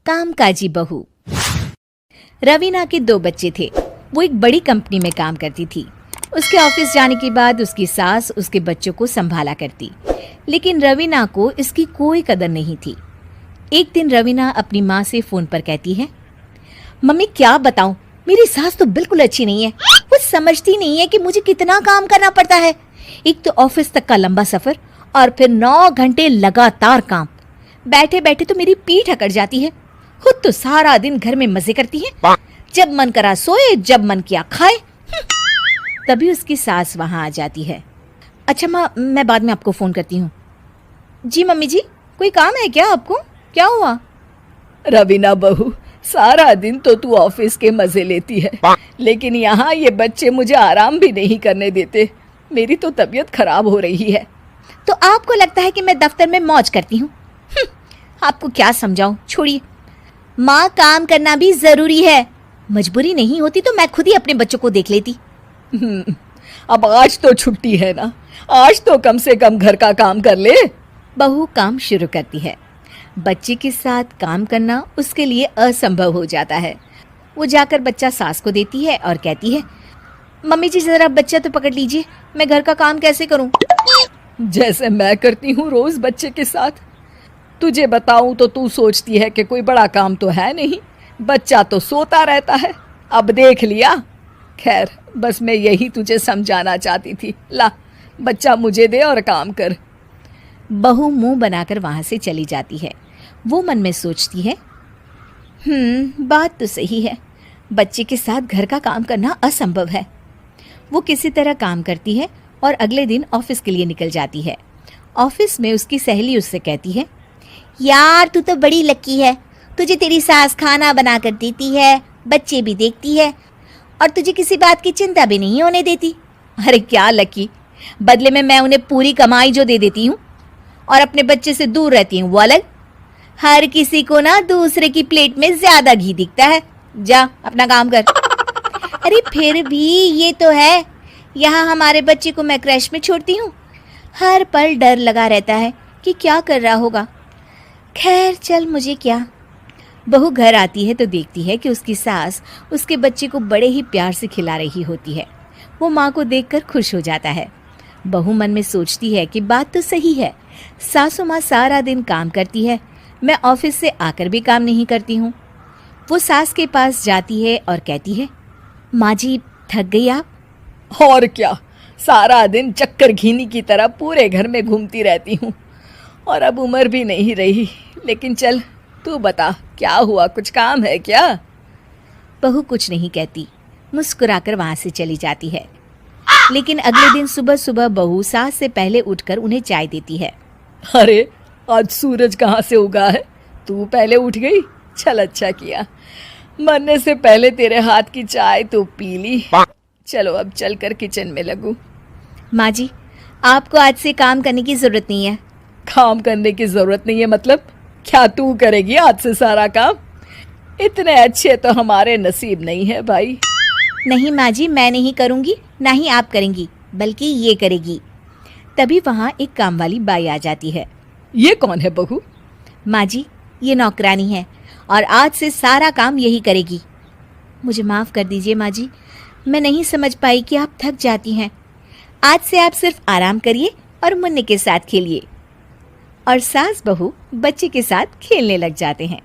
कामकाजी बहू। रवीना के 2 बच्चे थे। वो एक बड़ी कंपनी में काम करती थी। उसके ऑफिस जाने के बाद उसकी सास उसके बच्चों को संभाला करती, लेकिन रवीना को इसकी कोई कदर नहीं थी। एक दिन रवीना अपनी माँ से फोन पर कहती है, मम्मी क्या बताऊं, मेरी सास तो बिल्कुल अच्छी नहीं है। वो समझती नहीं है कि मुझे कितना काम करना पड़ता है। एक तो ऑफिस तक का लंबा सफर और फिर 9 घंटे लगातार काम। बैठे बैठे तो मेरी पीठ अकड़ जाती है। खुद तो सारा दिन घर में मजे करती है, जब मन करा सोए, जब मन किया खाए। तभी उसकी सास वहां आ जाती है। अच्छा माँ, मैं बाद में आपको फोन करती हूँ। जी मम्मी जी, कोई काम है क्या आपको? क्या हुआ? रवीना बहू, सारा दिन तो तू ऑफिस के मजे लेती है, लेकिन यहाँ ये बच्चे मुझे आराम भी नहीं करने देते। मेरी तो तबीयत खराब हो रही है। तो आपको लगता है कि मैं दफ्तर में मौज करती हूँ? आपको क्या समझाऊं, छोड़िए। माँ, काम करना भी जरूरी है। मजबूरी नहीं होती तो मैं खुद ही अपने बच्चों को देख लेती। अब आज तो छुट्टी है ना, आज तो कम से कम घर का काम कर ले। बहू काम शुरू करती है। बच्चे के साथ काम करना उसके लिए असंभव हो जाता है। वो जाकर बच्चा सास को देती है और कहती है, मम्मी जी जरा बच्चा तो पकड़ लीजिए, मैं घर का काम कैसे करूं? जैसे मैं करती हूँ रोज बच्चे के साथ। तुझे बताऊं तो तू सोचती है कि कोई बड़ा काम तो है नहीं, बच्चा तो सोता रहता है। अब देख लिया। खैर, बस मैं यही तुझे समझाना चाहती थी। ला, बच्चा मुझे दे और काम कर। बहू मुंह बनाकर वहां से चली जाती है। वो मन में सोचती है, बात तो सही है, बच्चे के साथ घर का काम करना असंभव है। वो किसी तरह काम करती है और अगले दिन ऑफिस के लिए निकल जाती है। ऑफिस में उसकी सहेली उससे कहती है, यार तू तो बड़ी लकी है, तुझे तेरी सास खाना बना कर देती है, बच्चे भी देखती है और तुझे किसी बात की चिंता भी नहीं होने देती। अरे क्या लकी, बदले में मैं उन्हें पूरी कमाई जो दे देती हूँ और अपने बच्चे से दूर रहती हूँ वो अलग। हर किसी को ना दूसरे की प्लेट में ज्यादा घी दिखता है। जा अपना काम कर। अरे फिर भी ये तो है, यहाँ हमारे बच्चे को मैं क्रैश में छोड़ती हूँ, हर पल डर लगा रहता है कि क्या कर रहा होगा। खैर चल, मुझे क्या। बहू घर आती है तो देखती है कि उसकी सास उसके बच्चे को बड़े ही प्यार से खिला रही होती है। वो माँ को देखकर खुश हो जाता है। बहू मन में सोचती है कि बात तो सही है, सासू माँ सारा दिन काम करती है, मैं ऑफिस से आकर भी काम नहीं करती हूँ। वो सास के पास जाती है और कहती है, माँ जी थक गई आप? और क्या, सारा दिन चक्कर घीनी की तरह पूरे घर में घूमती रहती हूँ और अब उम्र भी नहीं रही। लेकिन चल तू बता, क्या हुआ, कुछ काम है क्या? बहू कुछ नहीं कहती, मुस्कुराकर वहां से चली जाती है। लेकिन अगले दिन सुबह सुबह बहू सास से पहले उठकर उन्हें चाय देती है। अरे आज सूरज कहाँ से उगा है, तू पहले उठ गई? चल अच्छा किया, मरने से पहले तेरे हाथ की चाय तो पी ली। चलो अब चलकर किचन में लगूं। माँ जी, आपको आज से काम करने की जरूरत नहीं है। काम करने की जरूरत नहीं है मतलब? क्या तू करेगी आज से सारा काम? इतने अच्छे तो हमारे नसीब नहीं है भाई। नहीं माँ जी, मैं नहीं करूँगी, ना ही आप करेंगी, बल्कि ये करेगी। तभी वहाँ एक काम वाली बाई आ जाती है। ये कौन है बहू? माँ जी, ये नौकरानी है और आज से सारा काम यही करेगी। मुझे माफ़ कर दीजिए माँ जी, मैं नहीं समझ पाई कि आप थक जाती हैं। आज से आप सिर्फ आराम करिए और मुन्ने के साथ खेलिए। और सास बहू बच्चे के साथ खेलने लग जाते हैं।